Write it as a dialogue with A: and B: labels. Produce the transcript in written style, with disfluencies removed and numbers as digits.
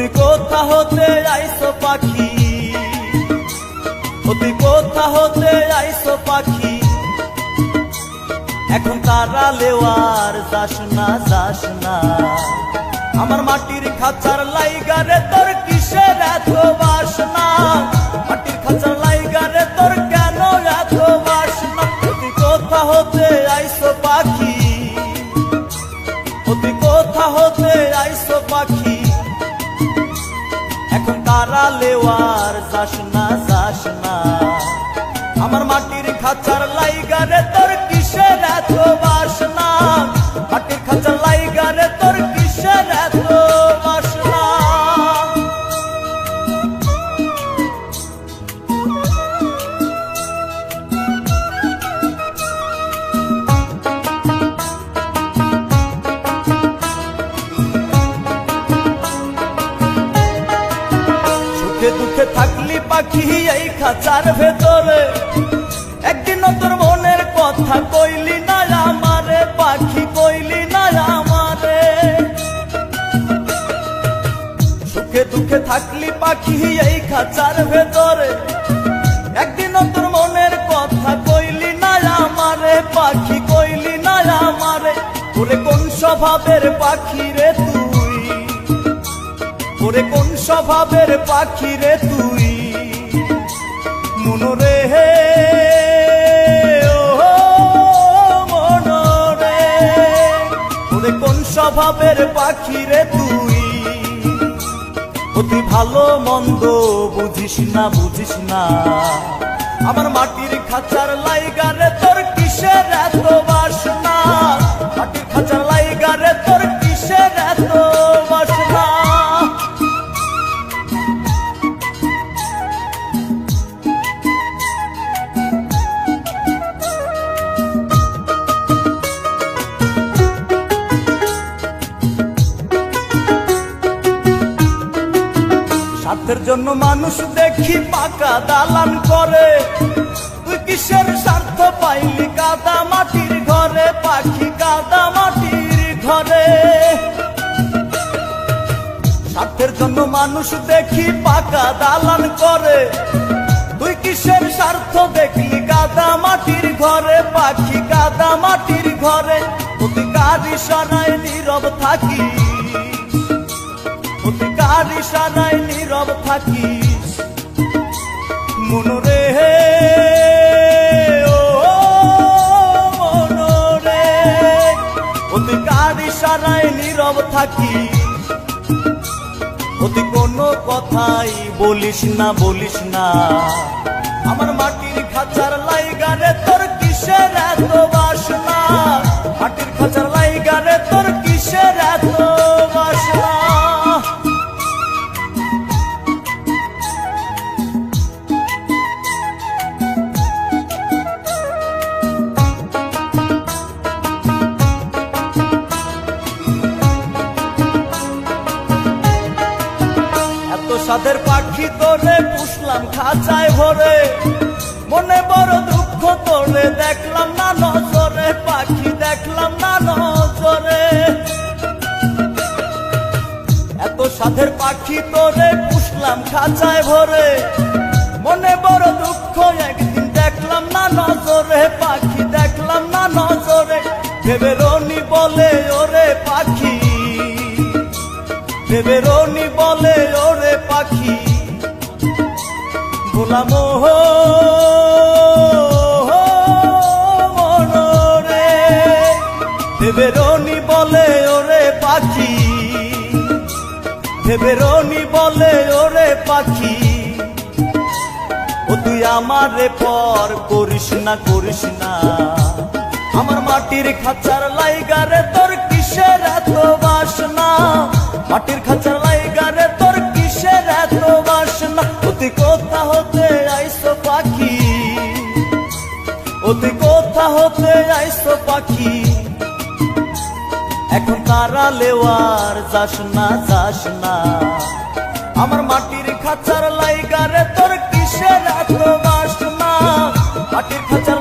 A: তুই কোথা হতে আইসো পাখি, তুই কোথা হতে আইসো পাখি, এখন তারা লেওয়ার যাস না যাস না। আমার মাটির খাঁচার লাইগারে তোর কিসের এত বাসনা, মাটির খাঁচার লাইগারে তোর কেন এত বাসনা। তুই কোথা হতে আইসো পাখি, তুই কোথা হতে আইসো পাখি, এখন তারা লেওয়ার যাস না যাস না। আমার মাটির খাঁচার লাইগারে তোর কিসের এত বাসনা, মাটির খাঁচার লাইগারে তোর কিসের এত বাসনা। সুখে দুঃখে থাকলি পাখি এই খাঁচার ভেতরে, একদিন তোর মনের কথা কইলি না আমারে পাখি, কইলি না আমারে। সুখে দুঃখে থাকলি পাখি এই খাঁচার ভেতরে, একদিন তোর মনের কথা কইলি না আমারে পাখি, কইলি না আমারে। ওরে কোন স্বভাবের পাখি রে তুই, ওরে কোন স্বভাবের পাখি রে তুই, মনরে হে কোন স্বভাবের পাখি রে তুই, অতি ভালো মন্দ বুঝিস না বুঝিস না। আমার মাটির খাঁচার লাইগারে তোর কিসের এত বাসনা, মাটির খাঁচার লাইগারে তোর কিসের এত বাসনা। স্বার্থের জন্য মানুষ দেখি পাকা দালান করে, তুই কিসের স্বার্থ পাইলি কাদা মাটির ঘরে পাখি, কাদা মাটির ঘরে। স্বার্থের জন্য মানুষ দেখি পাকা দালান করে, তুই কিসের স্বার্থ দেখলি কাদা মাটির ঘরে পাখি, কাদা মাটির ঘরে। তুই কার ইশারায় নীরব থাকি, কার ইশারায় নীরব থাকিস, মনরে ও মনরে। তুই কার ইশারায় নীরব থাকিস, তুই কোনো কথাই বলিস না বলিস না। আমার মাটির খাঁচার লাইগারে তোর কিসের এত বাসনা, মাটির খাঁচার লাইগারে তোর কিসের এত বাসনা। সাদের পাখি তোরে পুষলাম খাঁচায় ভরে, মনে বড় দুঃখ তোরে দেখলাম না নজরে পাখি, দেখলাম না নজরে। এত সাদের পাখি তোরে পুষলাম খাঁচায় ভরে, মনে বড় দুঃখ একদিন দেখলাম না নজরে পাখি, দেখলাম না নজরে। ভেবে রনি বলে ওরে পাখি, ভেবে রনি বলে ওরে পাখি, ভোলা মোহ মনরে। ভেবে রনি বলে ওরে পাখি, ভেবে রনি বলে ওরে পাখি, ও তুই আমারে পর করিস না করিস না। আমার মাটির খাঁচার লাইগারে তোর কিসের এত বাসনা, মাটির খাঁচার লাইগারে তোর কিসের এত বাসনা। তুই কোথা হতে আইসো পাখি, তুই কোথা হতে আইসো পাখি, এখন তারা লেওয়ার যাস না যাস না। আমার মাটির খাঁচার লাইগারে তোর কিসের এত বাসনা, মাটির খাঁচার